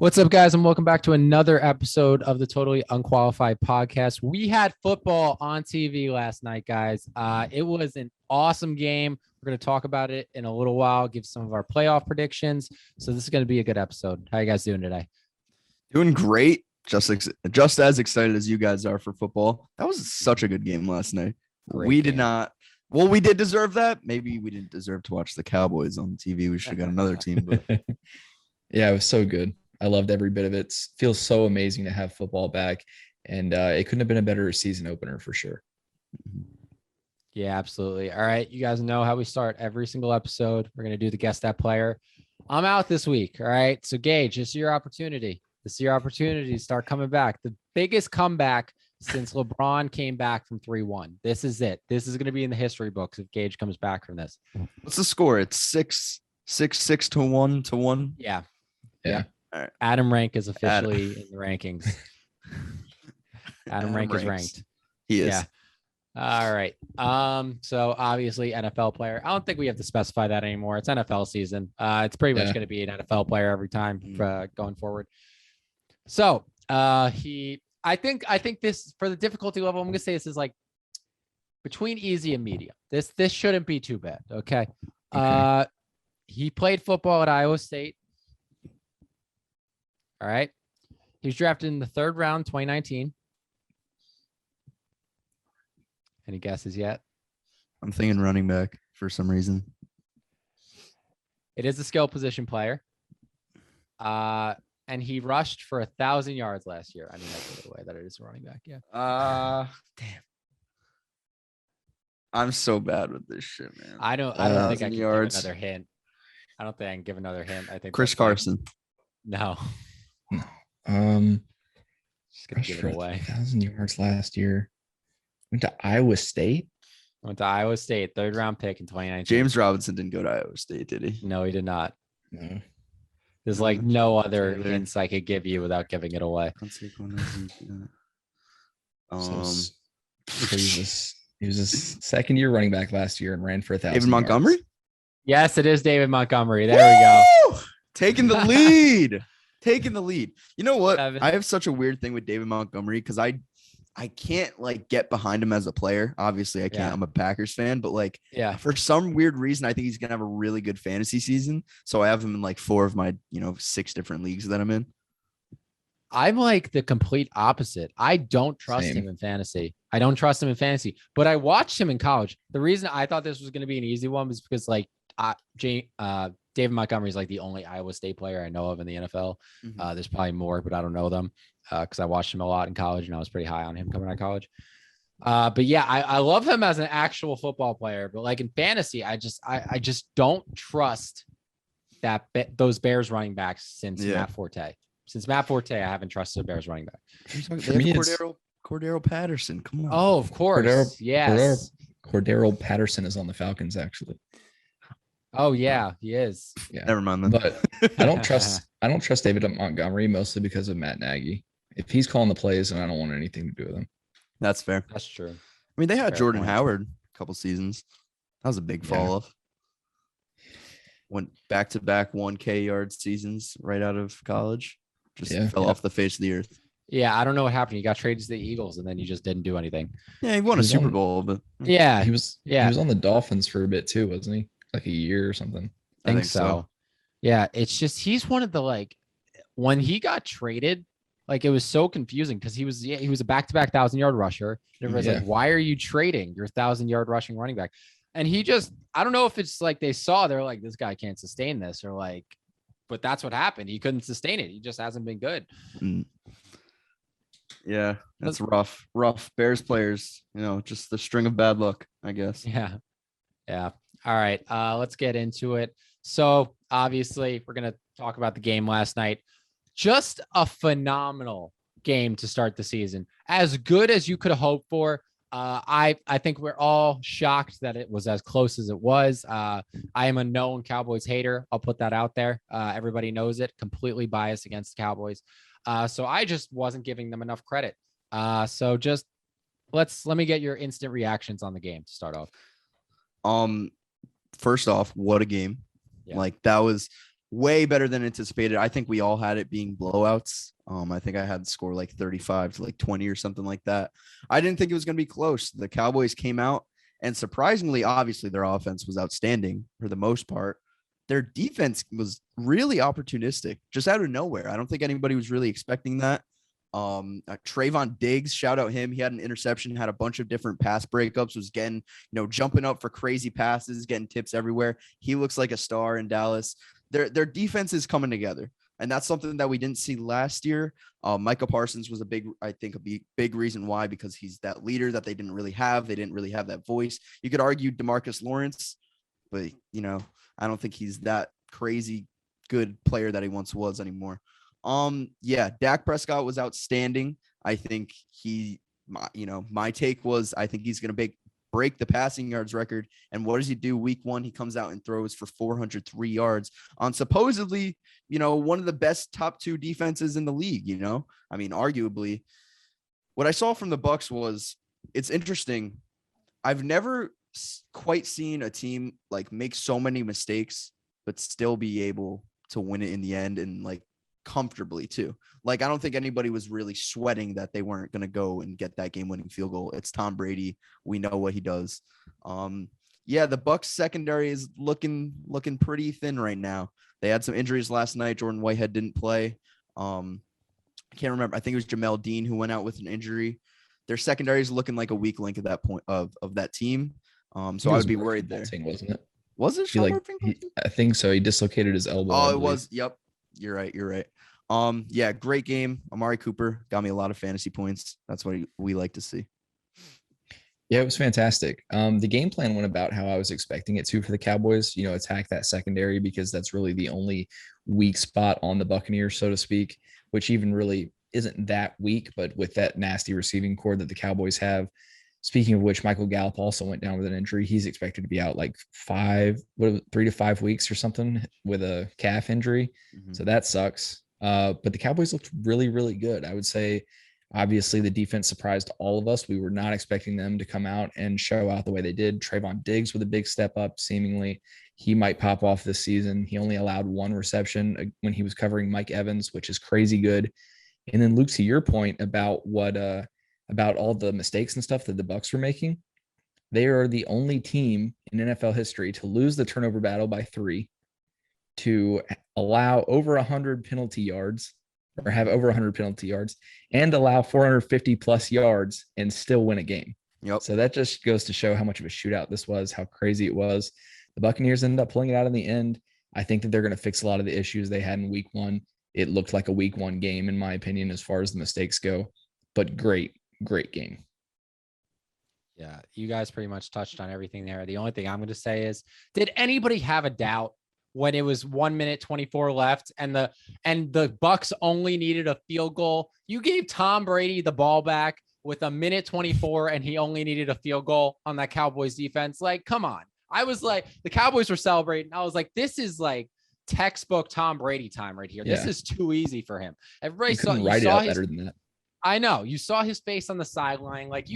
What's up, guys, and welcome back to another episode of the Totally Unqualified podcast. We had football on TV last night, guys. It was an awesome game. We're going to talk about it in a little while, give some of our playoff predictions. So this is going to be a good episode. How you guys doing today? Doing great. Just as excited as you guys are for football. That was such a good game last night. We did deserve that. Maybe we didn't deserve to watch the Cowboys on TV. We should have got another team. But yeah, it was so good. I loved every bit of it. It feels so amazing to have football back, and it couldn't have been a better season opener for sure. Yeah, absolutely. All right, you guys know how we start every single episode. We're going to do the guess that player. I'm out this week. All right, so Gage, this is your opportunity. This is your opportunity to start coming back. The biggest comeback since LeBron came back from 3-1. This is it. This is going to be in the history books if Gage comes back from this. What's the score? It's 6 to 1. Yeah. All right. Adam Rank is officially in the rankings. Adam Rank is ranked. He is. Yeah. All right. So obviously NFL player. I don't think we have to specify that anymore. It's NFL season. It's pretty much going to be an NFL player every time going forward. So I think this, for the difficulty level, I'm going to say this is like between easy and medium. This shouldn't be too bad. Okay. He played football at Iowa State. All right. He was drafted in the 3rd round, 2019. Any guesses yet? I'm thinking running back for some reason. It is a skill position player. And he rushed for 1,000 yards last year. I mean, I give it away that it is a running back. Yeah. Damn. I'm so bad with this shit, man. I don't think I can give another hint. I don't think I can give another hint. I think Chris Carson. No. Just gonna give it away. 1,000 yards last year. Went to Iowa State. 3rd round pick in 2019. James Robinson didn't go to Iowa State, did he? No, he did not. No. There's like no other hints I could give you without giving it away. So he was a second-year running back last year and ran for 1,000. David Montgomery? Yes, it is David Montgomery. There we go. Taking the lead. You know what? 7. I have such a weird thing with David Montgomery because I can't like get behind him as a player. Obviously, I can't. Yeah. I'm a Packers fan, but like, Yeah. for some weird reason, I think he's gonna have a really good fantasy season. So I have him in like 4 of my 6 different leagues that I'm in. I'm like the complete opposite. I don't trust him in fantasy. But I watched him in college. The reason I thought this was going to be an easy one was because like David Montgomery is like the only Iowa State player I know of in the NFL. There's probably more, but I don't know them because I watched him a lot in college and I was pretty high on him coming out of college. But yeah, I love him as an actual football player, but like in fantasy, I just don't trust those Bears running backs since Matt Forte. Since Matt Forte, I haven't trusted a Bears running back. For me, Cordero Patterson. Come on. Oh, of course. Yes. Cordero Patterson is on the Falcons, actually. Oh yeah, he is. Yeah. Never mind then. But I don't trust David Montgomery mostly because of Matt Nagy. If he's calling the plays, then I don't want anything to do with him. That's fair. That's true. I mean, they had Fair Jordan point. Howard a couple seasons. That was a big fall off. Went back-to-back 1K yard seasons right out of college. Just fell off the face of the earth. Yeah, I don't know what happened. You got traded to the Eagles, and then you just didn't do anything. Yeah, he won a Super Bowl, but yeah, he was on the Dolphins for a bit too, wasn't he? Like a year or something. I think so. Yeah, it's just he's one of the like when he got traded, like it was so confusing because he was a back-to-back 1,000-yard rusher. And everybody's like, why are you trading your 1,000-yard rushing running back? And he just, I don't know if it's like they're like, this guy can't sustain this, or like, but that's what happened. He couldn't sustain it. He just hasn't been good. Yeah, that's rough. Bears players, just the string of bad luck, I guess. Yeah. All right. Let's get into it. So obviously we're going to talk about the game last night. Just a phenomenal game to start the season. As good as you could have hoped for. I think we're all shocked that it was as close as it was. I am a known Cowboys hater. I'll put that out there. Everybody knows it. Completely biased against the Cowboys. So I just wasn't giving them enough credit. So just let me get your instant reactions on the game to start off. First off, what a game. Yeah. Like that was way better than anticipated. I think we all had it being blowouts. I think I had the score like 35 to like 20 or something like that. I didn't think it was going to be close. The Cowboys came out, and surprisingly, obviously, their offense was outstanding for the most part. Their defense was really opportunistic, just out of nowhere. I don't think anybody was really expecting that. Trayvon Diggs, shout out him. He had an interception, had a bunch of different pass breakups, was getting, jumping up for crazy passes, getting tips everywhere. He looks like a star in Dallas. Their defense is coming together. And that's something that we didn't see last year. Micah Parsons was a big reason why, because he's that leader that they didn't really have. They didn't really have that voice. You could argue DeMarcus Lawrence, but, I don't think he's that crazy good player that he once was anymore. Dak Prescott was outstanding. I think my take was, I think he's going to break the passing yards record. And what does he do week 1? He comes out and throws for 403 yards on supposedly, one of the best top 2 defenses in the league, arguably. What I saw from the Bucs was, it's interesting. I've never quite seen a team like make so many mistakes, but still be able to win it in the end, and like comfortably too. Like, I don't think anybody was really sweating that they weren't going to go and get that game-winning field goal. It's Tom Brady. We know what he does. The Bucs secondary is looking pretty thin right now. They had some injuries last night. Jordan Whitehead didn't play. I can't remember. I think it was Jamel Dean who went out with an injury. Their secondary is looking like a weak link at that point of that team. So I would be worried there. Wasn't it? Was it? I think so. He dislocated his elbow. Oh, it was. Yep. You're right. Great game. Amari Cooper got me a lot of fantasy points. That's what we like to see. Yeah, it was fantastic. The game plan went about how I was expecting it to for the Cowboys, attack that secondary, because that's really the only weak spot on the Buccaneers, so to speak, which even really isn't that weak, but with that nasty receiving core that the Cowboys have. Speaking of which, Michael Gallup also went down with an injury. He's expected to be out like 3 to 5 weeks or something with a calf injury. Mm-hmm. So that sucks. But the Cowboys looked really, really good. I would say, obviously, the defense surprised all of us. We were not expecting them to come out and show out the way they did. Trayvon Diggs with a big step up, seemingly. He might pop off this season. He only allowed 1 reception when he was covering Mike Evans, which is crazy good. And then, Luke, to your point about about all the mistakes and stuff that the Bucs were making, they are the only team in NFL history to lose the turnover battle by 3, to allow over 100 penalty yards, or have over 100 penalty yards, and allow 450 plus yards and still win a game. Yep. So that just goes to show how much of a shootout this was, how crazy it was. The Buccaneers ended up pulling it out in the end. I think that they're going to fix a lot of the issues they had in week 1. It looked like a week 1 game, in my opinion, as far as the mistakes go, but great game. Yeah, you guys pretty much touched on everything there. The only thing I'm going to say is, did anybody have a doubt when it was 1 minute 24 left and the Bucs only needed a field goal? You gave Tom Brady the ball back with 1:24 and he only needed a field goal on that Cowboys defense. Like, come on. I was like, the Cowboys were celebrating. I was like, this is like textbook Tom Brady time right here. Yeah. This is too easy for him. Everybody saw it out better than that. I know. You saw his face on the sideline. Like,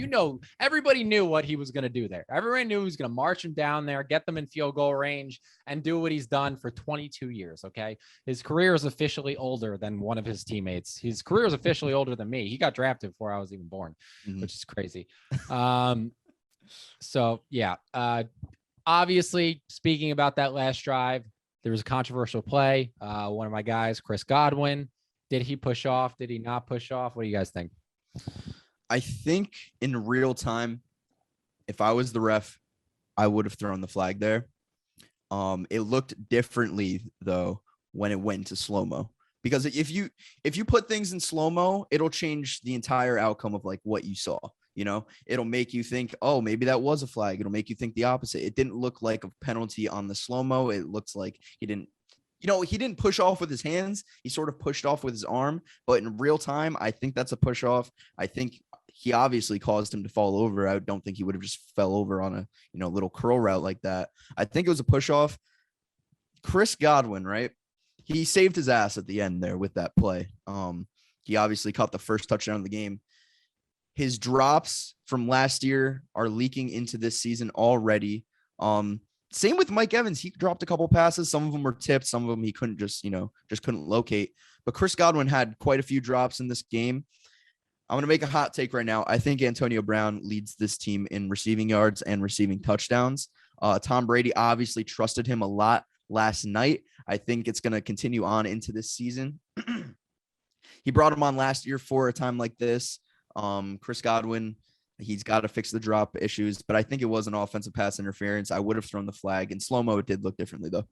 everybody knew what he was going to do there. Everybody knew he was going to march him down there, get them in field goal range, and do what he's done for 22 years, okay? His career is officially older than one of his teammates. His career is officially older than me. He got drafted before I was even born, which is crazy. Obviously, speaking about that last drive, there was a controversial play. One of my guys, Chris Godwin, did he push off? Did he not push off? What do you guys think? I think in real time, if I was the ref, I would have thrown the flag there. It looked differently though when it went to slow-mo, because if you put things in slow-mo, it'll change the entire outcome of like what you saw. It'll make you think, oh, maybe that was a flag. It'll make you think the opposite. It didn't look like a penalty on the slow-mo. It looks like he didn't push off with his hands. He sort of pushed off with his arm, but in real time, I think that's a push off. I think he obviously caused him to fall over. I don't think he would have just fell over on a, little curl route like that. I think it was a push off. Chris Godwin, right? He saved his ass at the end there with that play. He obviously caught the first touchdown of the game. His drops from last year are leaking into this season already. Same with Mike Evans. He dropped a couple passes. Some of them were tipped. Some of them he couldn't just couldn't locate. But Chris Godwin had quite a few drops in this game. I'm going to make a hot take right now. I think Antonio Brown leads this team in receiving yards and receiving touchdowns. Tom Brady obviously trusted him a lot last night. I think it's going to continue on into this season. He brought him on last year for a time like this. Chris Godwin, he's got to fix the drop issues, but I think it was an offensive pass interference. I would have thrown the flag. In slow-mo, it did look differently, though.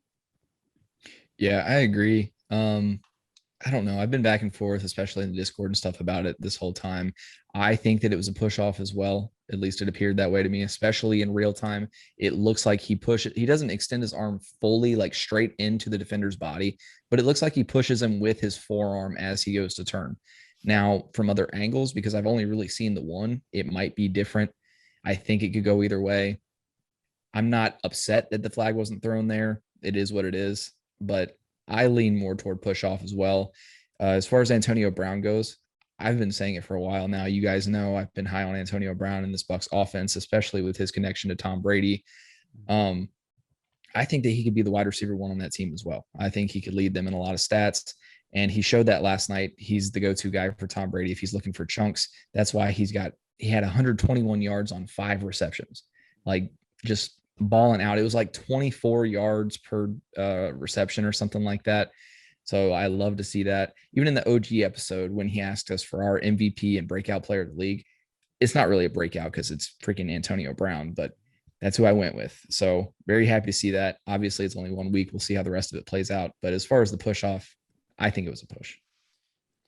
Yeah, I agree. I don't know. I've been back and forth, especially in the Discord and stuff about it this whole time. I think that it was a push off as well. At least it appeared that way to me, especially in real time. It looks like he doesn't extend his arm fully, like straight into the defender's body, but it looks like he pushes him with his forearm as he goes to turn. Now, from other angles, because I've only really seen the one, it might be different. I think it could go either way. I'm not upset that the flag wasn't thrown there. It is what it is, but I lean more toward push off as well. As far as Antonio Brown goes, I've been saying it for a while now. You guys know I've been high on Antonio Brown in this Bucs offense, especially with his connection to Tom Brady. I think that he could be the wide receiver one on that team as well. I think he could lead them in a lot of stats. And he showed that last night. He's the go-to guy for Tom Brady if he's looking for chunks. That's why he had 121 yards on 5 receptions, like just balling out. It was like 24 yards per reception or something like that. So I love to see that. Even in the OG episode, when he asked us for our MVP and breakout player of the league, it's not really a breakout because it's freaking Antonio Brown, but that's who I went with. So very happy to see that. Obviously, it's only 1 week. We'll see how the rest of it plays out. But as far as the push off, I think it was a push.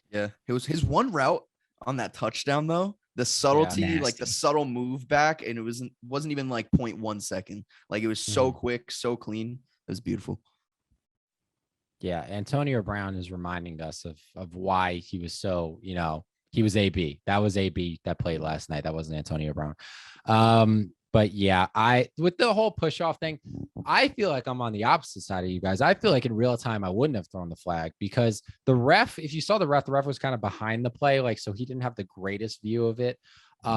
Yeah, it was his one route on that touchdown, though. The subtlety, like the subtle move back, and it wasn't even like 0.1 second. Like it was so quick, so clean. It was beautiful. Yeah, Antonio Brown is reminding us of why he was so, he was AB. That was AB that played last night. That wasn't Antonio Brown. But yeah, with the whole push off thing, I feel like I'm on the opposite side of you guys. I feel like in real time, I wouldn't have thrown the flag because the ref, if you saw the ref was kind of behind the play. Like, so he didn't have the greatest view of it. It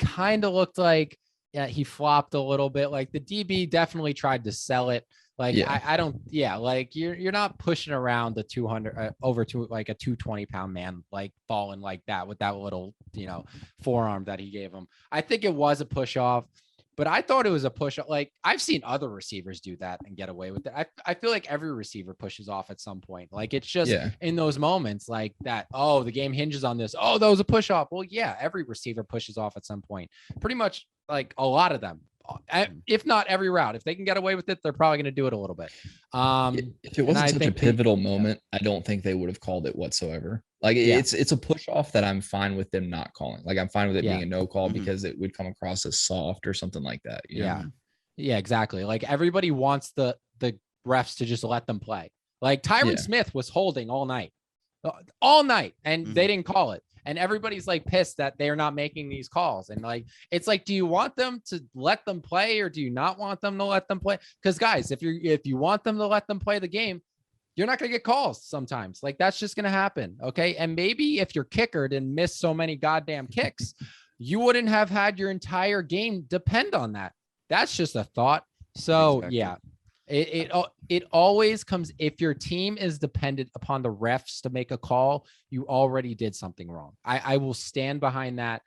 kind of looked like he flopped a little bit. Like the DB definitely tried to sell it. Like, yeah. Like you're not pushing around the 200 over to like a 220-pound man, like falling like that with that little, forearm that he gave him. I think it was a push off, but I thought it was a push off. Like I've seen other receivers do that and get away with it. I feel like every receiver pushes off at some point. Like it's just in those moments like that. Oh, the game hinges on this. Oh, that was a push off. Well, yeah, every receiver pushes off at some point. Pretty much like a lot of them. If not every route, if they can get away with it, they're probably going to do it a little bit. If it wasn't such a pivotal moment, I don't think they would have called it whatsoever. Like it's a push off that I'm fine with them not calling. Like I'm fine with it being a no call because it would come across as soft or something like that. Yeah, exactly. Like everybody wants the refs to just let them play. Like Tyron Smith was holding all night, and they didn't call it. And everybody's like pissed that they're not making these calls. And like, it's like, do you want them to let them play or do you not want them to let them play? Because guys, if you want them to let them play the game, you're not going to get calls sometimes. Like that's just going to happen. Okay. And maybe if your kicker didn't miss so many goddamn kicks, you wouldn't have had your entire game depend on that. That's just a thought. So it always comes, if your team is dependent upon the refs to make a call, you already did something wrong. I will stand behind that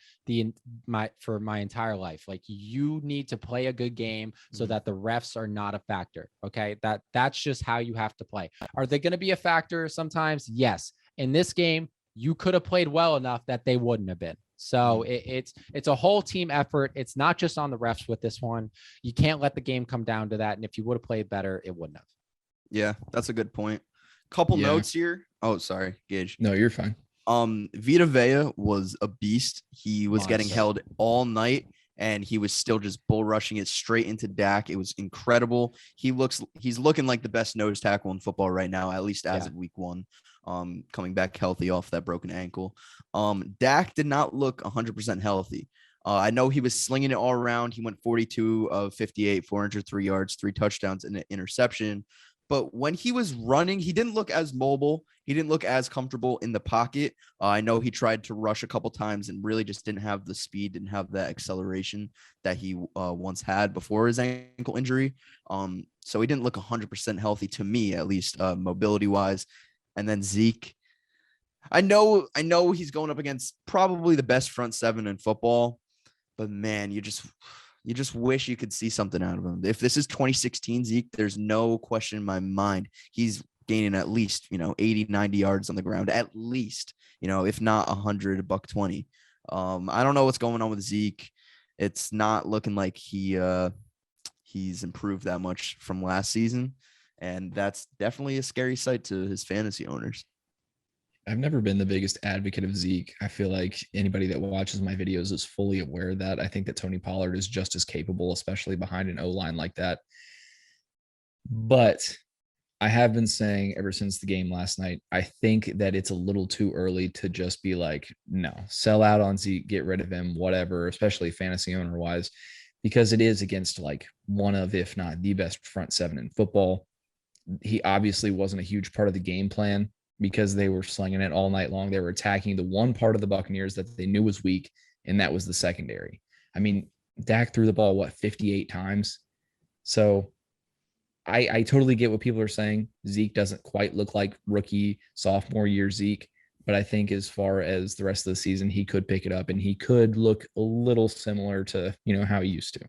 for my entire life. Like you need to play a good game so that the refs are not a factor. Okay. That's just how you have to play. Are they going to be a factor sometimes? Yes. In this game, you could have played well enough that they wouldn't have been. So it's a whole team effort. It's not just on the refs with this one. You can't let the game come down to that. And if you would have played better, it wouldn't have. Yeah, that's a good point. Couple notes here. Oh, sorry, Gage. No, you're fine. Vita Vea was a beast. He was getting held all night and he was still just bull rushing it straight into Dak. It was incredible. He's looking like the best nose tackle in football right now, at least as of week 1. Coming back healthy off that broken ankle. Dak did not look 100% healthy. I know he was slinging it all around. He went 42 of 58, 403 yards, 3 touchdowns, and an interception. but when he was running, he didn't look as mobile. He didn't look as comfortable in the pocket. I know he tried to rush a couple times and really just didn't have the speed, didn't have that acceleration that he once had before his ankle injury. So he didn't look 100% healthy to me, at least mobility wise. And then Zeke, I know he's going up against probably the best front seven in football, but man, you just wish you could see something out of him. If this is 2016 Zeke, there's no question in my mind he's gaining at least 80, 90 yards on the ground, at least, if not 100, $120. I don't know what's going on with Zeke. It's not looking like he's improved that much from last season, and that's definitely a scary sight to his fantasy owners. I've never been the biggest advocate of Zeke. I feel like anybody that watches my videos is fully aware of that. I think that Tony Pollard is just as capable, especially behind an O-line like that. But I have been saying ever since the game last night, I think that it's a little too early to just be like, no, sell out on Zeke, get rid of him, whatever, especially fantasy owner wise, because it is against like one of, if not the best front seven in football. He obviously wasn't a huge part of the game plan because they were slinging it all night long. They were attacking the one part of the Buccaneers that they knew was weak, and that was the secondary. I mean, Dak threw the ball, 58 times? So I totally get what people are saying. Zeke doesn't quite look like rookie, sophomore year Zeke, but I think as far as the rest of the season, he could pick it up and he could look a little similar to, how he used to.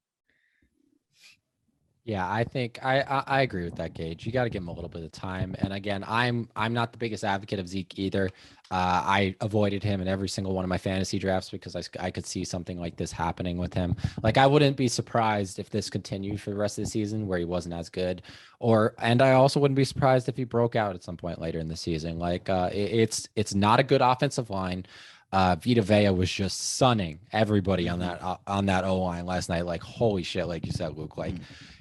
Yeah, I think I agree with that, Gage. You got to give him a little bit of time. And again, I'm not the biggest advocate of Zeke either. I avoided him in every single one of my fantasy drafts because I could see something like this happening with him. Like, I wouldn't be surprised if this continued for the rest of the season where he wasn't as good, and I also wouldn't be surprised if he broke out at some point later in the season. Like, it's not a good offensive line. Vita Vea was just sunning everybody on that O-line last night. Like, holy shit, like you said, Luke, like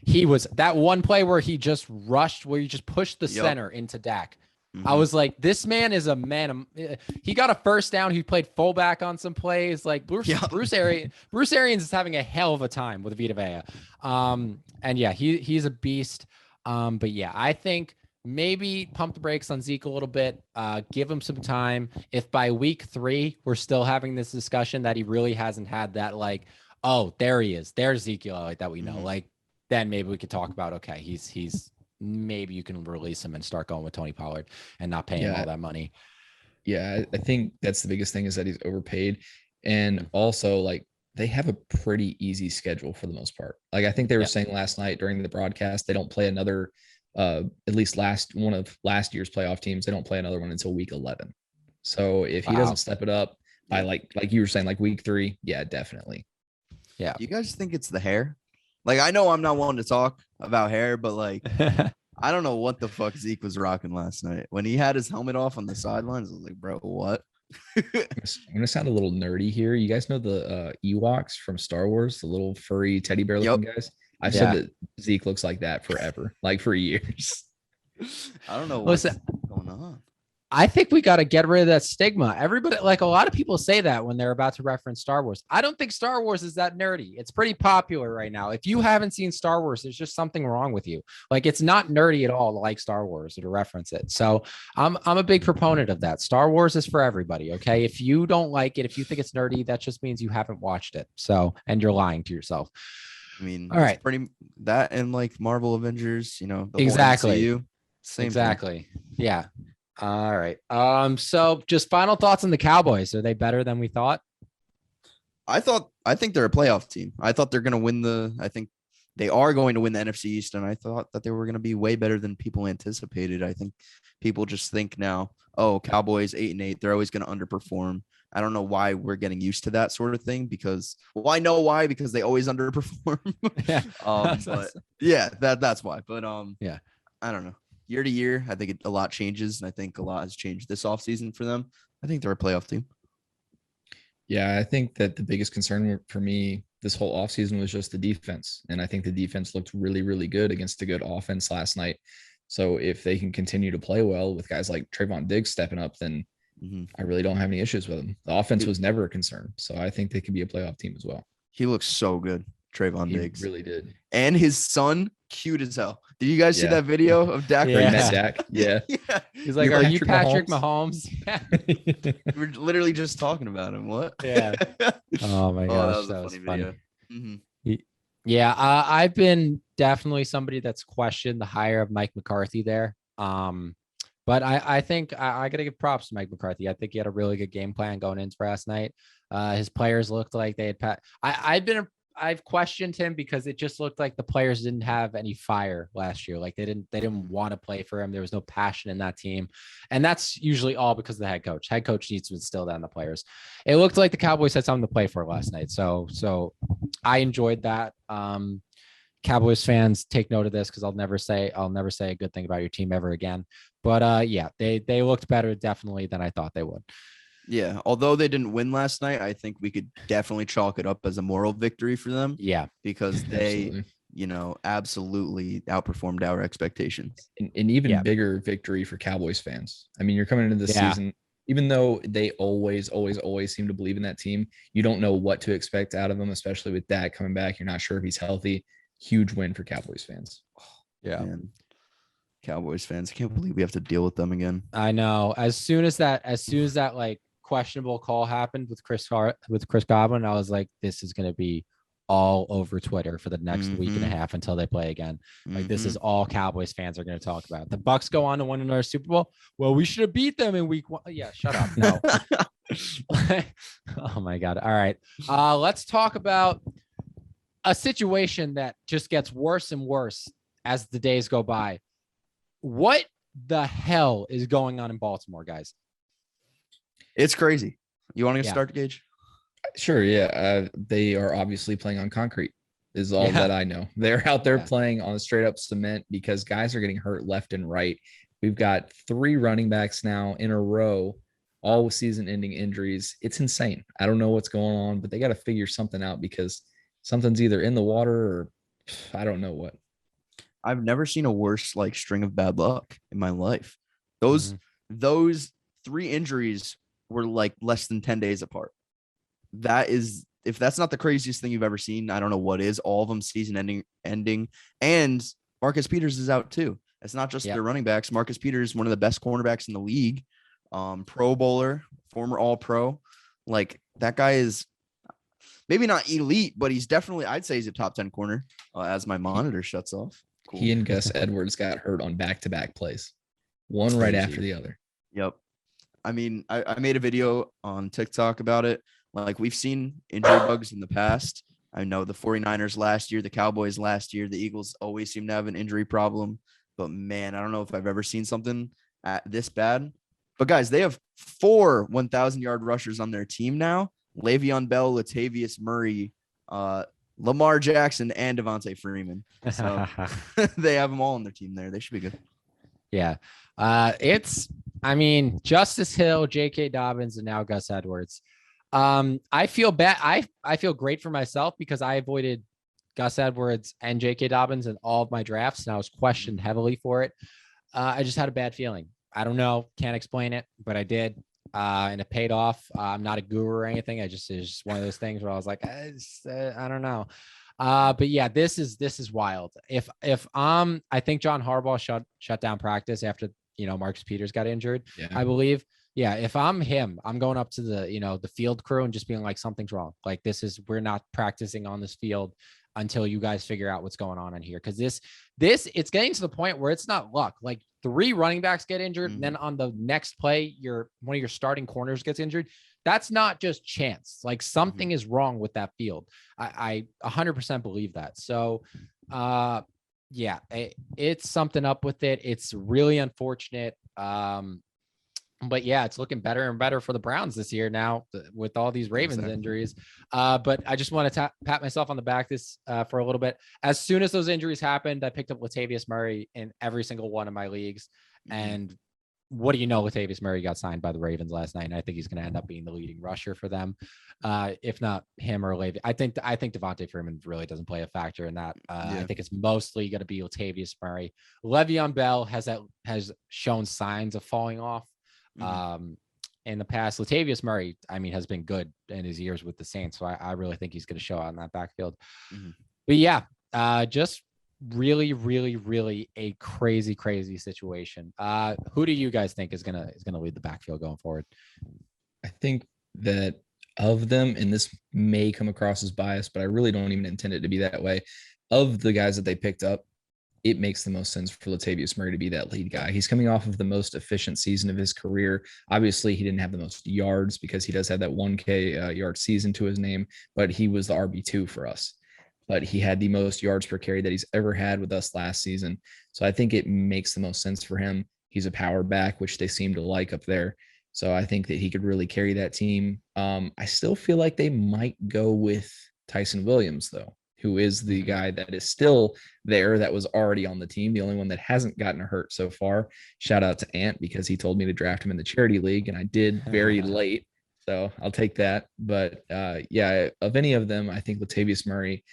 he was that one play where he just rushed, where he just pushed the center into Dak. I was like, this man is a man. He got a first down. He played fullback on some plays. Like Bruce Arians is having a hell of a time with Vita Vea. And yeah, he's a beast. But yeah, I think maybe pump the brakes on Zeke a little bit, give him some time. If by week 3, we're still having this discussion that he really hasn't had that, like, oh, there he is. There's Ezekiel like that we know. Like, then maybe we could talk about, okay, he's maybe you can release him and start going with Tony Pollard and not paying him all that money. Yeah, I think that's the biggest thing is that he's overpaid. And also, like, they have a pretty easy schedule for the most part. Like, I think they were saying last night during the broadcast, they don't play another at least one of last year's playoff teams. They don't play another one until week 11. So if he doesn't step it up by like you were saying, like week 3, yeah, definitely. Yeah. Do you guys think it's the hair? Like, I know I'm not one to talk about hair, but like, I don't know what the fuck Zeke was rocking last night when he had his helmet off on the sidelines. I was like, bro, what? I'm gonna sound a little nerdy here. You guys know the Ewoks from Star Wars, the little furry teddy bear looking guys? I've said that Zeke looks like that forever, like for years. I don't know what's going on. I think we got to get rid of that stigma. Everybody, like a lot of people say that when they're about to reference Star Wars. I don't think Star Wars is that nerdy. It's pretty popular right now. If you haven't seen Star Wars, there's just something wrong with you. Like, it's not nerdy at all to like Star Wars or to reference it. So I'm a big proponent of that. Star Wars is for everybody. Okay. If you don't like it, if you think it's nerdy, that just means you haven't watched it. So, and you're lying to yourself. I mean, all right. Pretty that and like Marvel Avengers, the exactly. Same exactly. Thing. Yeah. All right. So just final thoughts on the Cowboys. Are they better than we thought? I think they're a playoff team. I thought they're going to win I think they are going to win the NFC East. And I thought that they were going to be way better than people anticipated. I think people just think now, oh, Cowboys 8-8, they're always going to underperform. I don't know why we're getting used to that sort of thing because I know why, because they always underperform. But yeah, that's why. But yeah, I don't know. Year to year, I think a lot changes, and I think a lot has changed this offseason for them. I think they're a playoff team. Yeah, I think that the biggest concern for me this whole offseason was just the defense. And I think the defense looked really, really good against a good offense last night. So if they can continue to play well with guys like Trayvon Diggs stepping up, then I really don't have any issues with them. The offense was never a concern. So I think they could be a playoff team as well. He looks so good, Trayvon Diggs. He really did. And his son cute as hell. Did you guys see Yeah. that video of Dak? Yeah. Met Dak. Yeah. Yeah. He's like, You're "Are you Patrick Patrick Mahomes?" We're literally just talking about him. What? Yeah. Oh my Oh, gosh, that was a funny video. Mhm. Yeah, I've been definitely somebody that's questioned the hire of Mike McCarthy there. But I think I got to give props to Mike McCarthy. I think he had a really good game plan going into last night. His players looked like they had I've questioned him because it just looked like the players didn't have any fire last year. Like they didn't want to play for him. There was no passion in that team. And that's usually all because of the head coach. Head coach needs to instill that in the players. It looked like the Cowboys had something to play for last night. So I enjoyed that. Cowboys fans, take note of this because I'll never say a good thing about your team ever again. But yeah, they looked better definitely than I thought they would. Yeah, although they didn't win last night, I think we could definitely chalk it up as a moral victory for them. Yeah, because they, absolutely outperformed our expectations. An even bigger victory for Cowboys fans. I mean, you're coming into this season, even though they always seem to believe in that team, you don't know what to expect out of them, especially with Dak coming back. You're not sure if he's healthy. Huge win for Cowboys fans. Yeah. Man. Cowboys fans, I can't believe we have to deal with them again. I know. As soon as that like questionable call happened with Chris Godwin, I was like, this is going to be all over Twitter for the next week and a half until they play again. Like this is all Cowboys fans are going to talk about. The Bucs go on to win another Super Bowl. Well, we should have beat them in week 1. Yeah, shut up. No. Oh my God. All right. Let's talk about a situation that just gets worse and worse as the days go by. What the hell is going on in Baltimore, guys? It's crazy. You want to start, Gage? Sure. Yeah. They are obviously playing on concrete is all that I know. They're out there playing on straight up cement because guys are getting hurt left and right. We've got 3 running backs now in a row, all with season ending injuries. It's insane. I don't know what's going on, but they got to figure something out because something's either in the water or I don't know what. I've never seen a worse string of bad luck in my life. Those 3 injuries were less than 10 days apart. That is, if that's not the craziest thing you've ever seen, I don't know what is. All of them season ending, and Marcus Peters is out too. It's not just their running backs. Marcus Peters, one of the best cornerbacks in the league, Pro Bowler, former All-Pro. That guy is maybe not elite, but he's definitely, I'd say he's a top 10 corner as my monitor shuts off. Cool. He and Gus Edwards got hurt on back-to-back plays, one right after the other. Yep. I mean, I made a video on TikTok about it. We've seen injury bugs in the past. I know the 49ers last year, the Cowboys last year, the Eagles always seem to have an injury problem. But man, I don't know if I've ever seen something this bad. But guys, they have 4 1,000-yard rushers on their team now. Le'Veon Bell, Latavius Murray, Lamar Jackson, and Devontae Freeman. So they have them all on their team there. They should be good. Yeah. Justice Hill, J.K. Dobbins, and now Gus Edwards. I feel bad. I feel great for myself because I avoided Gus Edwards and J.K. Dobbins in all of my drafts, and I was questioned heavily for it. I just had a bad feeling. I don't know. Can't explain it, but I did. And it paid off. I'm not a guru or anything. It's just one of those things where I was like, I don't know. But yeah, this is wild. If I think John Harbaugh shut down practice after, Marcus Peters got injured, I believe. Yeah. If I'm him, I'm going up to the field crew and just being like, something's wrong. We're not practicing on this field until you guys figure out what's going on in here. Cause this it's getting to the point where it's not luck. 3 running backs get injured. And then on the next play, one of your starting corners gets injured. That's not just chance. Something is wrong with that field. I 100% believe that. So, yeah, it's something up with it. It's really unfortunate. But yeah, it's looking better and better for the Browns this year now with all these Ravens injuries. But I just want to pat myself on the back for a little bit. As soon as those injuries happened, I picked up Latavius Murray in every single one of my leagues. And what do you know? Latavius Murray got signed by the Ravens last night, and I think he's going to end up being the leading rusher for them. If not him or Le'Veon. I think Devontae Freeman really doesn't play a factor in that. I think it's mostly going to be Latavius Murray. Le'Veon Bell has shown signs of falling off. In the past, Latavius Murray, has been good in his years with the Saints. So I really think he's going to show out in that backfield. But yeah, just really, really, really a crazy, crazy situation. Who do you guys think is gonna lead the backfield going forward? I think that of them, and this may come across as biased, but I really don't even intend it to be that way. Of the guys that they picked up, it makes the most sense for Latavius Murray to be that lead guy. He's coming off of the most efficient season of his career. Obviously, he didn't have the most yards because he does have that 1K yard season to his name, but he was the RB2 for us. But he had the most yards per carry that he's ever had with us last season. So I think it makes the most sense for him. He's a power back, which they seem to like up there. So I think that he could really carry that team. I still feel like they might go with Tyson Williams, though, who is the guy that is still there that was already on the team, the only one that hasn't gotten hurt so far. Shout out to Ant because he told me to draft him in the charity league, and I did very late. So I'll take that. But yeah, of any of them, I think Latavius Murray,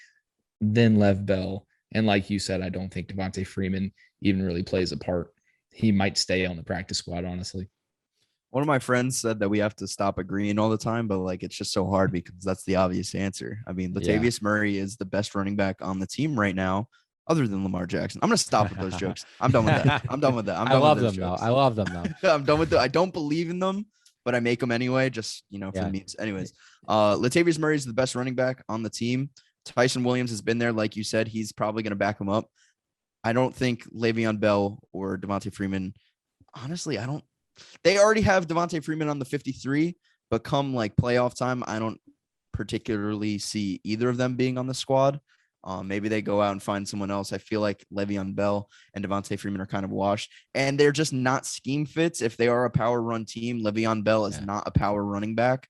then Lev Bell. And like you said, I don't think Devontae Freeman even really plays a part. He might stay on the practice squad, honestly. One of my friends said that we have to stop agreeing all the time, but like it's just so hard because that's the obvious answer. I mean, Latavius Murray is the best running back on the team right now, other than Lamar Jackson. I'm gonna stop with those jokes. I'm done with that. I'm done with that. I love them though. I love them though. I'm done with it. I don't believe in them, but I make them anyway, just for the memes. Anyways, Latavius Murray is the best running back on the team. Tyson Williams has been there, like you said. He's probably gonna back him up. I don't think Le'Veon Bell or Devontae Freeman. Honestly, I don't. They already have Devontae Freeman on the 53, but come like playoff time, I don't particularly see either of them being on the squad. Maybe they go out and find someone else. I feel like Le'Veon Bell and Devontae Freeman are kind of washed, and they're just not scheme fits. If they are a power run team, Le'Veon Bell is not a power running back.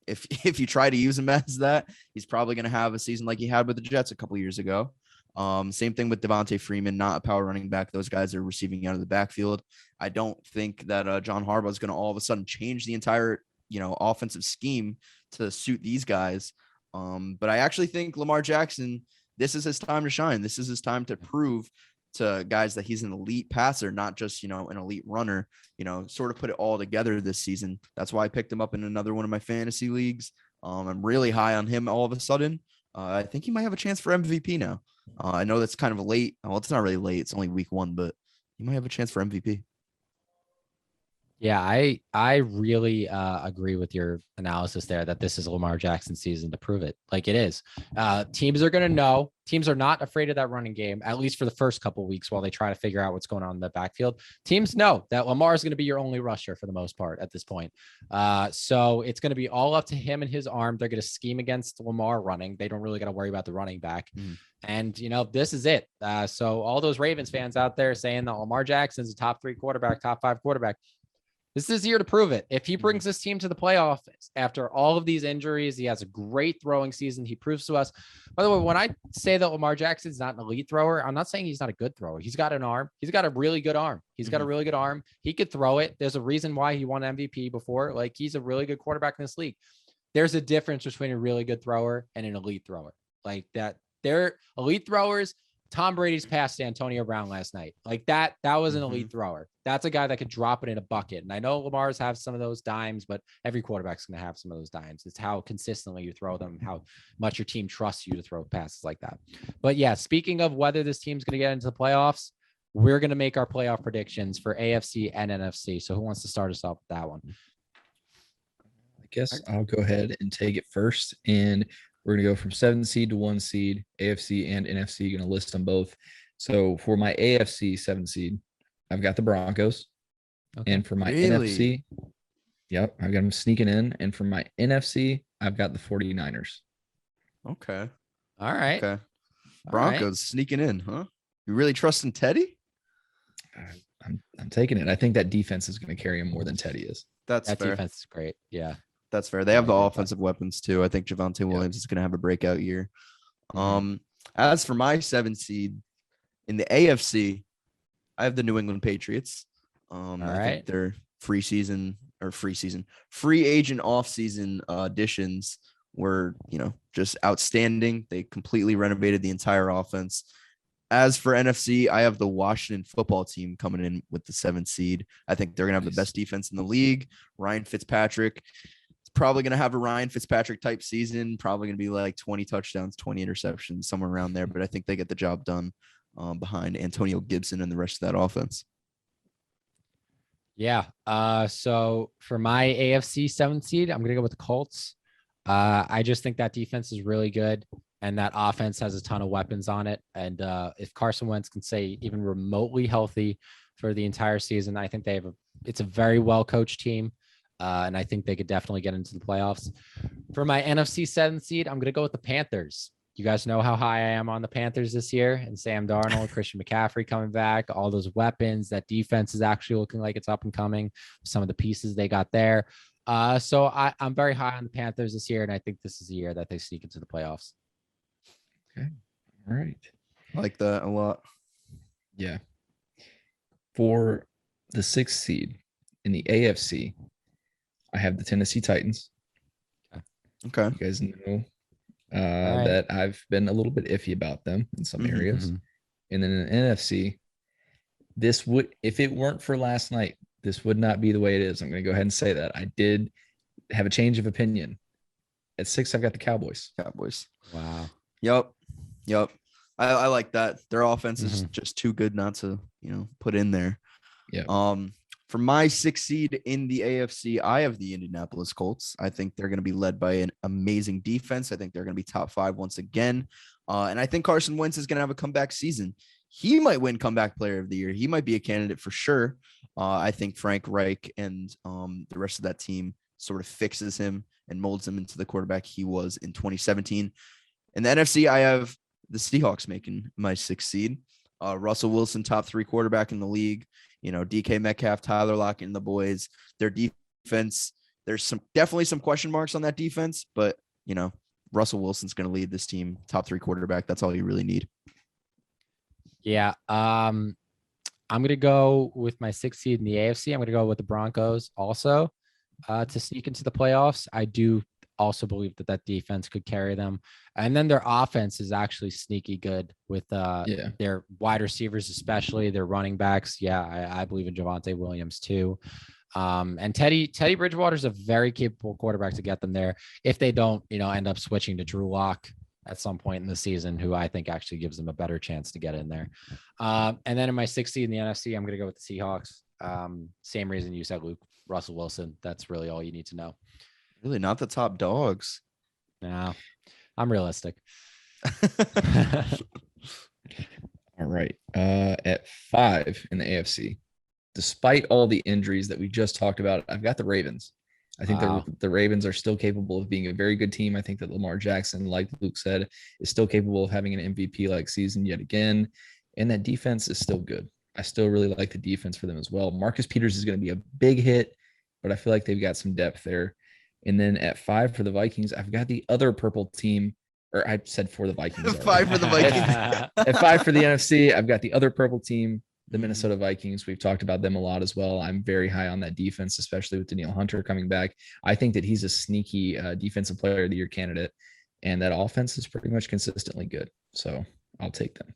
If you try to use him as that, he's probably going to have a season like he had with the Jets a couple years ago. Same thing with Devontae Freeman, not a power running back. Those guys are receiving out of the backfield. I don't think that John Harbaugh is going to all of a sudden change the entire, offensive scheme to suit these guys. But I actually think Lamar Jackson, this is his time to shine. This is his time to prove to guys that he's an elite passer, not just, an elite runner, sort of put it all together this season. That's why I picked him up in another one of my fantasy leagues. I'm really high on him all of a sudden. I think he might have a chance for MVP now. I know that's kind of late. Well, it's not really late. It's only week 1, but he might have a chance for MVP. Yeah, I really agree with your analysis there that this is Lamar Jackson's season to prove it. Like it is. Teams are going to know. Teams are not afraid of that running game, at least for the first couple of weeks while they try to figure out what's going on in the backfield. Teams know that Lamar is going to be your only rusher for the most part at this point. So it's going to be all up to him and his arm. They're going to scheme against Lamar running. They don't really got to worry about the running back. And, this is it. So all those Ravens fans out there saying that Lamar Jackson's a top 3 quarterback, top 5 quarterback, this is his year to prove it. If he brings this team to the playoffs after all of these injuries, he has a great throwing season. He proves to us. By the way, when I say that Lamar Jackson's not an elite thrower, I'm not saying he's not a good thrower. He's got an arm. He's got a really good arm. He's got a really good arm. He could throw it. There's a reason why he won MVP before. Like he's a really good quarterback in this league. There's a difference between a really good thrower and an elite thrower. Like that. They're elite throwers. Tom Brady's passed to Antonio Brown last night. Like that was an elite thrower. That's a guy that could drop it in a bucket. And I know Lamar's have some of those dimes, but every quarterback's going to have some of those dimes. It's how consistently you throw them, how much your team trusts you to throw passes like that. But yeah, speaking of whether this team's going to get into the playoffs, we're going to make our playoff predictions for AFC and NFC. So who wants to start us off with that one? I guess I'll go ahead and take it first. And we're going to go from 7 seed to 1 seed, AFC and NFC, going to list them both. So for my AFC 7 seed, I've got the Broncos. Okay. And for my NFC, I've got them sneaking in. And for my NFC, I've got the 49ers. Okay. All right. Okay. Broncos sneaking in, huh? You really trusting Teddy? I'm taking it. I think that defense is going to carry him more than Teddy is. That fair. Defense is great. Yeah. That's fair. They have the offensive weapons too. I think Javonte Williams is going to have a breakout year. As for my 7 seed in the AFC, I have the New England Patriots. I think their free agent offseason additions were, just outstanding. They completely renovated the entire offense. As for NFC, I have the Washington football team coming in with the 7th seed. I think they're going to have the best defense in the league. Ryan Fitzpatrick. probably going to have a Ryan Fitzpatrick type season, probably going to be like 20 touchdowns, 20 interceptions, somewhere around there. But I think they get the job done behind Antonio Gibson and the rest of that offense. Yeah. So for my AFC 7th seed, I'm going to go with the Colts. I just think that defense is really good and that offense has a ton of weapons on it. And if Carson Wentz can stay even remotely healthy for the entire season, I think it's a very well coached team. And I think they could definitely get into the playoffs. For my NFC 7th seed, I'm going to go with the Panthers. You guys know how high I am on the Panthers this year, and Sam Darnold, Christian McCaffrey coming back, all those weapons. That defense is actually looking like it's up and coming. Some of the pieces they got there. So I'm very high on the Panthers this year, and I think this is the year that they sneak into the playoffs. Okay. All right. I like that a lot. Yeah. For the 6th seed in the AFC, I have the Tennessee Titans. Okay. You guys know that I've been a little bit iffy about them in some areas. And then in NFC, if it weren't for last night, this would not be the way it is. I'm going to go ahead and say that. I did have a change of opinion. At 6, I've got the Cowboys. Wow. Yep. I like that. Their offense is just too good not to, put in there. Yeah. For my 6th seed in the AFC, I have the Indianapolis Colts. I think they're going to be led by an amazing defense. I think they're going to be top 5 once again. And I think Carson Wentz is going to have a comeback season. He might win comeback player of the year. He might be a candidate for sure. I think Frank Reich and the rest of that team sort of fixes him and molds him into the quarterback he was in 2017. In the NFC, I have the Seahawks making my 6th seed. Russell Wilson, top 3 quarterback in the league. DK Metcalf, Tyler Lockett, and the boys. Their defense, there's definitely some question marks on that defense, but Russell Wilson's going to lead this team, top 3 quarterback. That's all you really need. Yeah. I'm going to go with my 6th seed in the AFC. I'm going to go with the Broncos also to sneak into the playoffs. I do also believe that defense could carry them. And then their offense is actually sneaky good with their wide receivers, especially their running backs. Yeah, I believe in Javonte Williams too. And Teddy Bridgewater is a very capable quarterback to get them there if they don't, end up switching to Drew Lock at some point in the season, who I think actually gives them a better chance to get in there. And then in my 6th seed in the NFC, I'm going to go with the Seahawks. Same reason you said, Luke. Russell Wilson. That's really all you need to know. Really not the top dogs. No, I'm realistic. All right. At 5 in the AFC, despite all the injuries that we just talked about, I've got the Ravens. I think the Ravens are still capable of being a very good team. I think that Lamar Jackson, like Luke said, is still capable of having an MVP-like season yet again. And that defense is still good. I still really like the defense for them as well. Marcus Peters is going to be a big hit, but I feel like they've got some depth there. And then at 5 for the Vikings, I've got the other purple team, or I said for the Vikings. 5 for the Vikings. At 5 for the NFC, I've got the other purple team, the Minnesota Vikings. We've talked about them a lot as well. I'm very high on that defense, especially with Danielle Hunter coming back. I think that he's a sneaky defensive player of the year candidate, and that offense is pretty much consistently good. So I'll take them.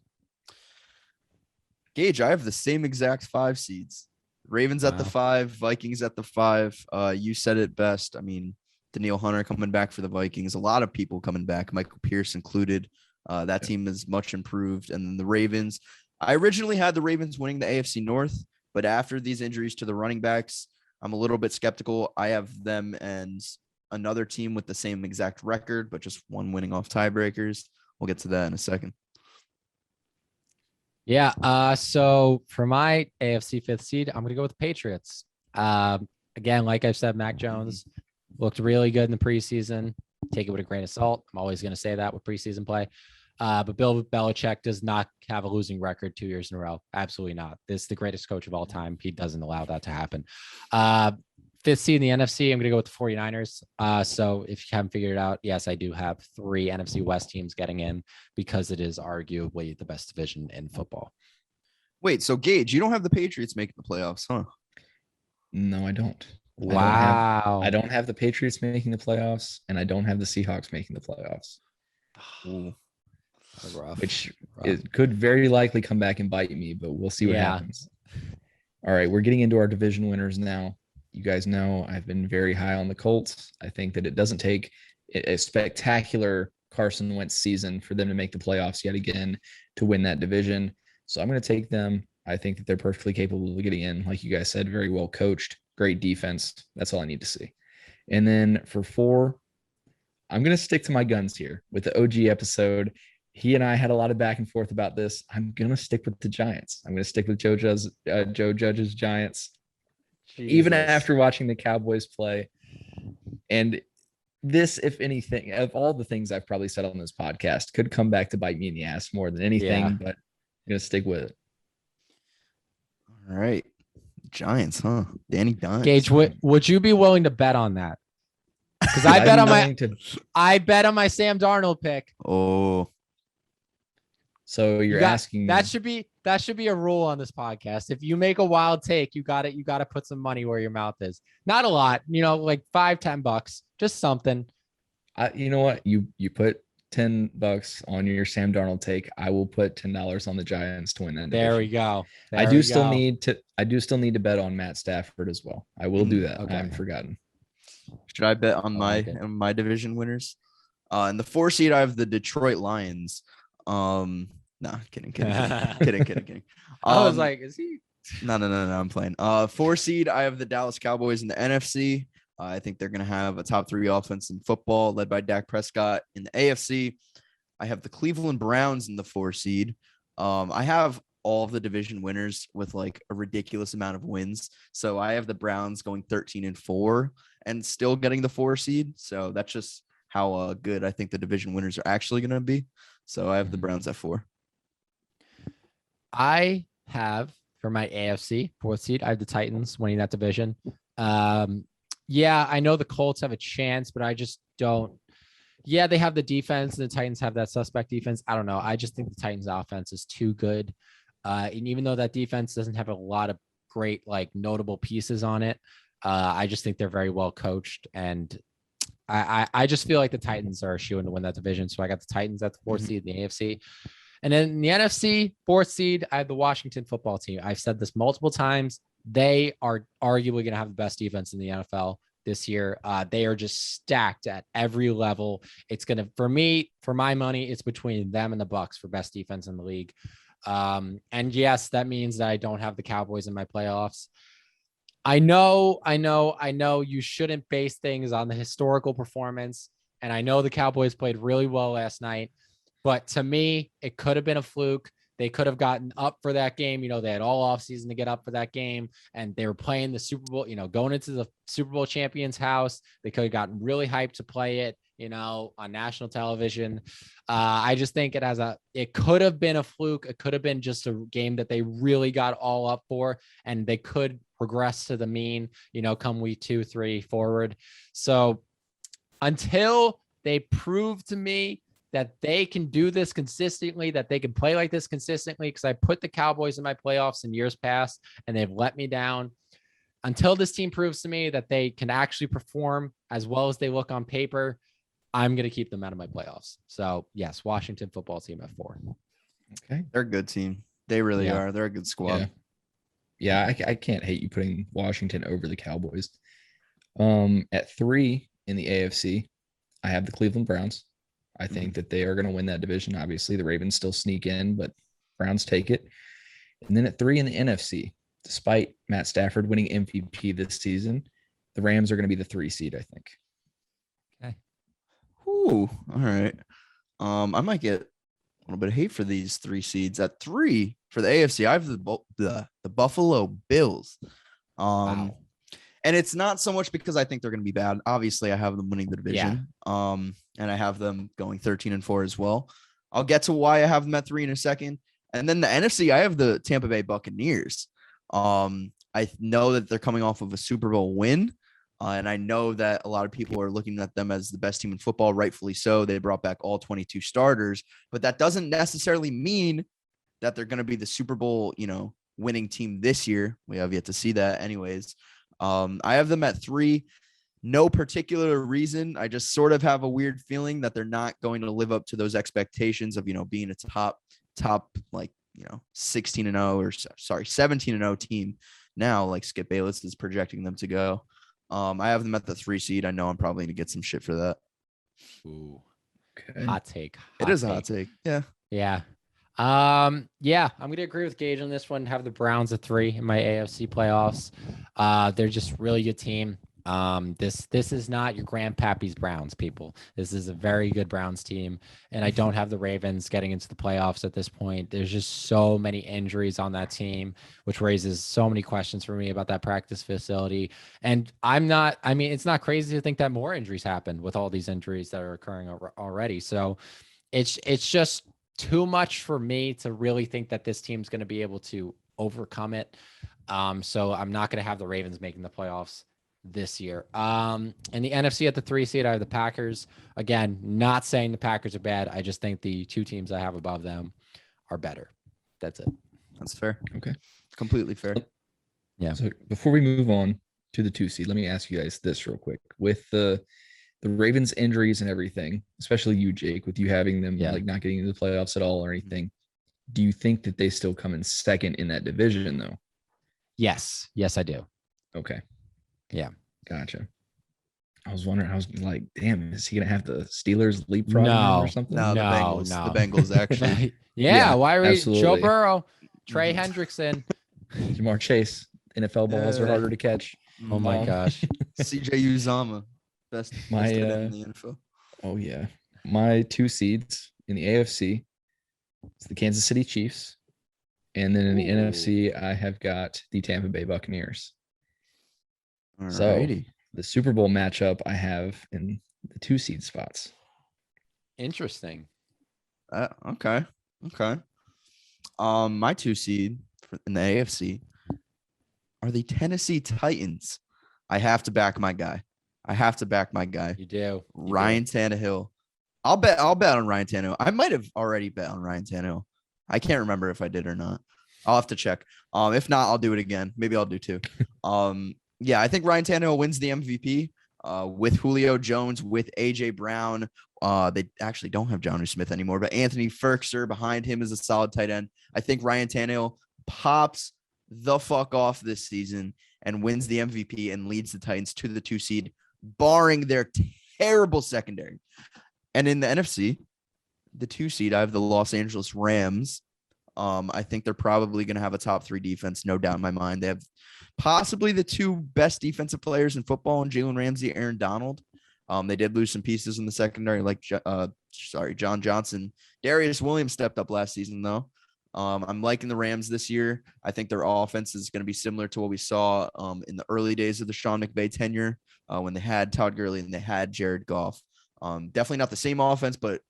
Gage, I have the same exact 5 seeds. Ravens at the 5, Vikings at the 5. You said it best. I mean, Danielle Hunter coming back for the Vikings. A lot of people coming back, Michael Pierce included. That team is much improved. And then the Ravens. I originally had the Ravens winning the AFC North, but after these injuries to the running backs, I'm a little bit skeptical. I have them and another team with the same exact record, but just one winning off tiebreakers. We'll get to that in a second. Yeah. So for my AFC 5th seed, I'm going to go with the Patriots. Again, like I've said, Mac Jones looked really good in the preseason. Take it with a grain of salt. I'm always going to say that with preseason play. But Bill Belichick does not have a losing record 2 years in a row. Absolutely not. This is the greatest coach of all time. He doesn't allow that to happen. 5th seed in the NFC, I'm going to go with the 49ers. So if you haven't figured it out, yes, I do have 3 NFC West teams getting in because it is arguably the best division in football. Wait, so Gage, you don't have the Patriots making the playoffs, huh? No, I don't. Wow. I don't have the Patriots making the playoffs, and I don't have the Seahawks making the playoffs. Ooh. Which it could very likely come back and bite me, but we'll see what happens. All right, we're getting into our division winners now. You guys know I've been very high on the Colts. I think that it doesn't take a spectacular Carson Wentz season for them to make the playoffs yet again to win that division. So I'm going to take them. I think that they're perfectly capable of getting in. Like you guys said, very well coached, great defense. That's all I need to see. And then for 4, I'm going to stick to my guns here with the OG episode. He and I had a lot of back and forth about this. I'm going to stick with the Giants. I'm going to stick with Joe Judge's Giants. Jesus. Even after watching the Cowboys play. And this, if anything, of all the things I've probably said on this podcast, could come back to bite me in the ass more than anything, but I'm going to stick with it. All right. Giants, huh? Danny Dimes. Gage, would you be willing to bet on that? Because I bet on my Sam Darnold pick. Oh. So you're asking that should be a rule on this podcast. If you make a wild take, you got to put some money where your mouth is. Not a lot, like $5-10, just something. You know what? You put $10 on your Sam Darnold take. I will put $10 on the Giants to win that. There we go. I do still need to bet on Matt Stafford as well. I will do that. Okay. I haven't forgotten. Should I bet on my division winners? In the 4 seed, I have the Detroit Lions. Nah, kidding. I was like, is he? No, I'm playing. 4 seed, I have the Dallas Cowboys in the NFC. I think they're going to have a top 3 offense in football led by Dak Prescott. In the AFC, I have the Cleveland Browns in the 4 seed. I have all of the division winners with like a ridiculous amount of wins. So I have the Browns going 13-4 and still getting the 4 seed. So that's just how good I think the division winners are actually going to be. So I have the Browns at 4. I have for my AFC 4th seed, I have the Titans winning that division. Yeah, I know the Colts have a chance, but I just don't. Yeah, they have the defense, and the Titans have that suspect defense. I don't know. I just think the Titans offense is too good. And even though that defense doesn't have a lot of great, like, notable pieces on it, I just think they're very well coached. And I just feel like the Titans are a shoo-in to win that division. So I got the Titans at the 4th seed in the AFC. And then in the NFC, 4th seed, I have the Washington football team. I've said this multiple times. They are arguably going to have the best defense in the NFL this year. They are just stacked at every level. It's going to, for my money, it's between them and the Bucs for best defense in the league. And yes, that means that I don't have the Cowboys in my playoffs. I know you shouldn't base things on the historical performance. And I know the Cowboys played really well last night, but to me, it could have been a fluke. They could have gotten up for that game. They had all offseason to get up for that game, and they were playing the Super Bowl, going into the Super Bowl champion's house. They could have gotten really hyped to play it, on national television. I just think it could have been a fluke. It could have been just a game that they really got all up for, and they could regress to the mean, come week 2, 3 forward. So until they prove to me that they can do this consistently, that they can play like this consistently, because I put the Cowboys in my playoffs in years past and they've let me down. Until this team proves to me that they can actually perform as well as they look on paper, I'm going to keep them out of my playoffs. So yes, Washington football team at 4. Okay. They're a good team. They really are. They're a good squad. Yeah, I can't hate you putting Washington over the Cowboys. At 3 in the AFC, I have the Cleveland Browns. I think that they are going to win that division. Obviously, the Ravens still sneak in, but Browns take it. And then at 3 in the NFC, despite Matt Stafford winning MVP this season, the Rams are going to be the 3 seed, I think. Okay. Ooh, all right. I might get a little bit of hate for these 3 seeds. At 3 for the AFC, I have the Buffalo Bills. Wow. And it's not so much because I think they're going to be bad. Obviously, I have them winning the division. And I have them going 13-4 as well. I'll get to why I have them at 3 in a second. And then the NFC, I have the Tampa Bay Buccaneers. I know that they're coming off of a Super Bowl win. And I know that a lot of people are looking at them as the best team in football, rightfully so. They brought back all 22 starters, but that doesn't necessarily mean that they're going to be the Super Bowl, winning team this year. We have yet to see that anyways. I have them at 3. No particular reason. I just sort of have a weird feeling that they're not going to live up to those expectations of, being a top, 16-0 or 17-0 team now, like Skip Bayless is projecting them to go. I have them at the 3 seed. I know I'm probably going to get some shit for that. Ooh. Okay. Hot take. It is a hot take. Yeah. Yeah. Yeah, I'm gonna agree with Gage on this one. Have the Browns at 3 in my AFC playoffs. They're just really good team. This is not your grandpappy's Browns, people. This is a very good Browns team, and I don't have the Ravens getting into the playoffs at this point. There's just so many injuries on that team, which raises so many questions for me about that practice facility. And it's not crazy to think that more injuries happen with all these injuries that are occurring already. So it's just too much for me to really think that this team's going to be able to overcome it. So I'm not going to have the Ravens making the playoffs this year. In the NFC at the 3 seed, I have the Packers. Again, not saying the Packers are bad. I just think the 2 teams I have above them are better. That's it. That's fair. Okay. Completely fair. Yeah. So before we move on to the 2 seed, let me ask you guys this real quick. With the Ravens injuries and everything, especially you, Jake, with you having them like not getting into the playoffs at all or anything, do you think that they still come in second in that division though? Yes, I do. Okay. Yeah. Gotcha. I was wondering, I was like, damn, is he going to have the Steelers leapfrog him or something? No, the Bengals actually. Yeah, why are we absolutely. Joe Burrow, Trey Hendrickson, Jamar Chase? NFL balls are harder to catch. Oh my gosh. CJ Uzama, best tight end in the NFL. Oh yeah. My 2 seeds in the AFC, it's the Kansas City Chiefs. And then in the NFC, I have got the Tampa Bay Buccaneers. Alrighty. So the Super Bowl matchup I have in the 2 seed spots. Interesting. Okay. My 2 seed in the AFC are the Tennessee Titans. I have to back my guy. You do. Ryan Tannehill. I'll bet on Ryan Tannehill. I might have already bet on Ryan Tannehill. I can't remember if I did or not. I'll have to check. If not, I'll do it again. Maybe I'll do 2. Yeah, I think Ryan Tannehill wins the MVP with Julio Jones, with AJ Brown. They actually don't have Jonnu Smith anymore, but Anthony Ferkser behind him is a solid tight end. I think Ryan Tannehill pops the fuck off this season and wins the MVP and leads the Titans to the 2 seed, barring their terrible secondary. And in the NFC, the 2 seed, I have the Los Angeles Rams. I think they're probably going to have a top 3 defense, no doubt in my mind. They have possibly the 2 best defensive players in football, and Jalen Ramsey, Aaron Donald. They did lose some pieces in the secondary, like John Johnson. Darius Williams stepped up last season, though. I'm liking the Rams this year. I think their offense is going to be similar to what we saw in the early days of the Sean McVay tenure when they had Todd Gurley and they had Jared Goff. Definitely not the same offense, but,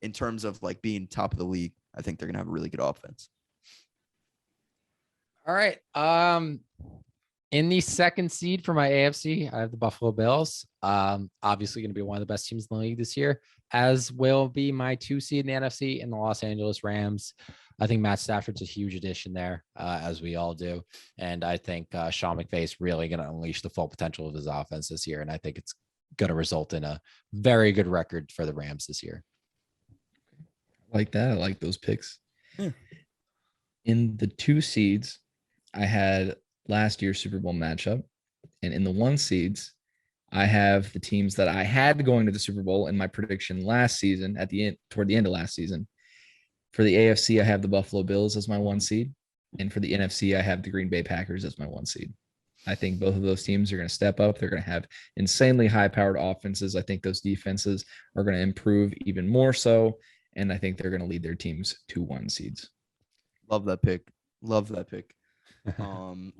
in terms of like being top of the league, I think they're going to have a really good offense. All right. In the 2nd seed for my AFC, I have the Buffalo Bills. Obviously going to be one of the best teams in the league this year, as will be my 2 seed in the NFC and the Los Angeles Rams. I think Matt Stafford's a huge addition there, as we all do. And I think Sean McVay is really going to unleash the full potential of his offense this year. And I think it's going to result in a very good record for the Rams this year. I like that. I like those picks. In the 2 seeds, I had last year's Super Bowl matchup. And in the 1 seeds, I have the teams that I had going to the Super Bowl in my prediction last season toward the end of last season. For the AFC, I have the Buffalo Bills as my 1 seed. And for the NFC, I have the Green Bay Packers as my 1 seed. I think both of those teams are going to step up. They're going to have insanely high-powered offenses. I think those defenses are going to improve even more so. And I think they're going to lead their teams to 1 seeds. Love that pick. 1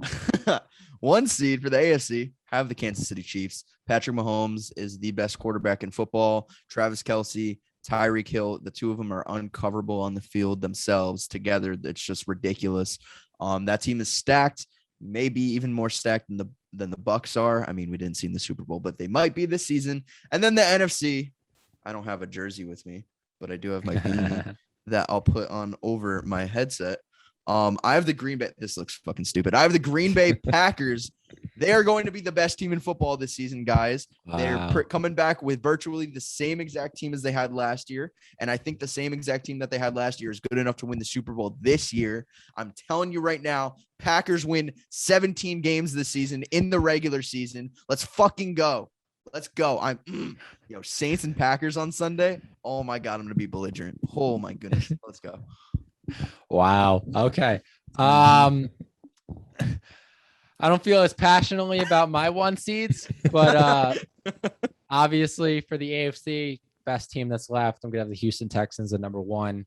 seed for the AFC, have the Kansas City Chiefs. Patrick Mahomes is the best quarterback in football. Travis Kelce, Tyreek Hill, the 2 of them are uncoverable on the field themselves together. It's just ridiculous. That team is stacked, maybe even more stacked than the Bucs are. I mean, we didn't see in the Super Bowl, but they might be this season. And then the NFC, I don't have a jersey with me, but I do have my beanie that I'll put on over my headset. I have the Green Bay. This looks fucking stupid. I have the Green Bay Packers They are going to be the best team in football this season, guys. Wow. They're coming back with virtually the same exact team as they had last year. And I think the same exact team that they had last year is good enough to win the Super Bowl this year. I'm telling you right now, Packers win 17 games this season in the regular season. Let's fucking go. Let's go. Saints and Packers on Sunday. Oh my God, I'm going to be belligerent. Oh my goodness. Let's go. Wow. Okay. I don't feel as passionately about my 1 seeds, but obviously for the AFC, best team that's left, I'm gonna have the Houston Texans at number 1.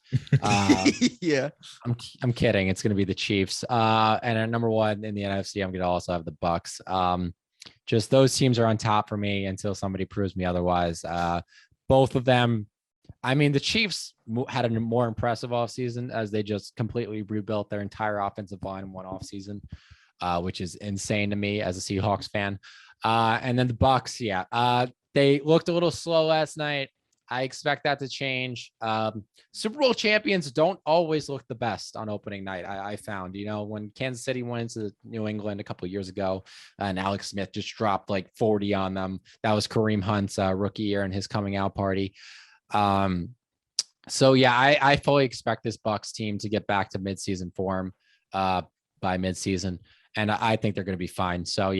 Yeah, I'm kidding. It's gonna be the Chiefs. And at number 1 in the NFC, I'm gonna also have the Bucks. Just those teams are on top for me until somebody proves me otherwise. Both of them. I mean, the Chiefs had a more impressive offseason as they just completely rebuilt their entire offensive line in one offseason. Which is insane to me as a Seahawks fan. And then the Bucks, they looked a little slow last night. I expect that to change. Super Bowl champions don't always look the best on opening night. I found, when Kansas City went into New England a couple of years ago and Alex Smith just dropped like 40 on them. That was Kareem Hunt's rookie year and his coming out party. So I fully expect this Bucks team to get back to midseason form by midseason. And I think they're going to be fine. So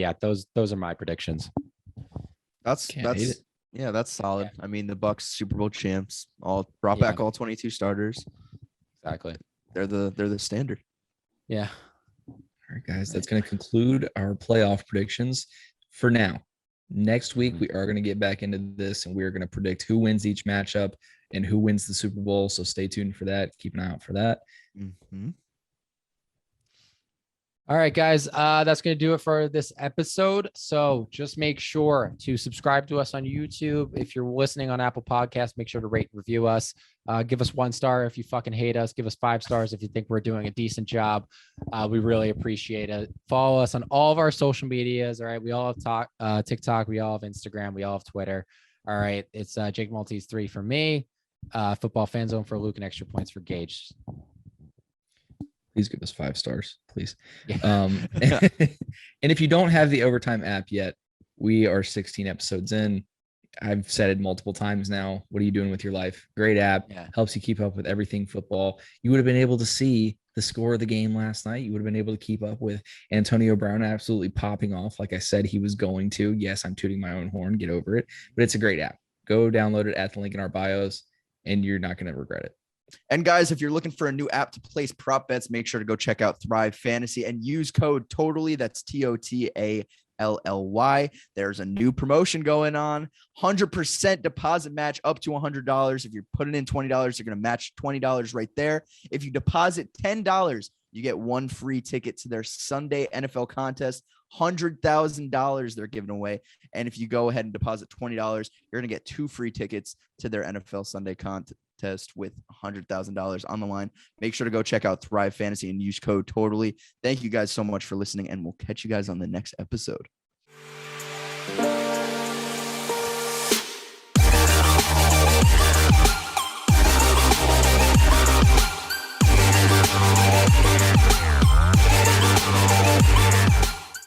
those are my predictions. That's solid. Yeah. I mean, the Bucks Super Bowl champs all brought back all 22 starters. Exactly. They're the standard. Yeah. All right, guys, that's going to conclude our playoff predictions for now. Next week, we are going to get back into this and we're going to predict who wins each matchup and who wins the Super Bowl. So stay tuned for that. Keep an eye out for that. Mm-hmm. All right, guys, that's going to do it for this episode. So just make sure to subscribe to us on YouTube. If you're listening on Apple Podcasts, make sure to rate and review us. Give us 1 star if you fucking hate us. Give us 5 stars if you think we're doing a decent job. We really appreciate it. Follow us on all of our social medias. All right, we all have TikTok. We all have Instagram. We all have Twitter. All right, it's Jake Maltese 3 for me. Football Fan Zone for Luke and Extra Points for Gage. Please give us 5 stars, please. Yeah. And if you don't have the Overtime app yet, we are 16 episodes in. I've said it multiple times now. What are you doing with your life? Great app. Yeah. Helps you keep up with everything football. You would have been able to see the score of the game last night. You would have been able to keep up with Antonio Brown absolutely popping off like I said he was going to. Yes, I'm tooting my own horn. Get over it. But it's a great app. Go download it at the link in our bios, and you're not going to regret it. And guys, if you're looking for a new app to place prop bets, make sure to go check out Thrive Fantasy and use code TOTALLY. That's TOTALLY. There's a new promotion going on. 100% deposit match up to $100. If you're putting in $20, you're going to match $20 right there. If you deposit $10, you get 1 free ticket to their Sunday NFL contest. $100,000 they're giving away. And if you go ahead and deposit $20, you're going to get 2 free tickets to their NFL Sunday contest with $100,000 on the line. Make sure to go check out Thrive Fantasy and use code TOTALLY. Thank you guys so much for listening, and we'll catch you guys on the next episode.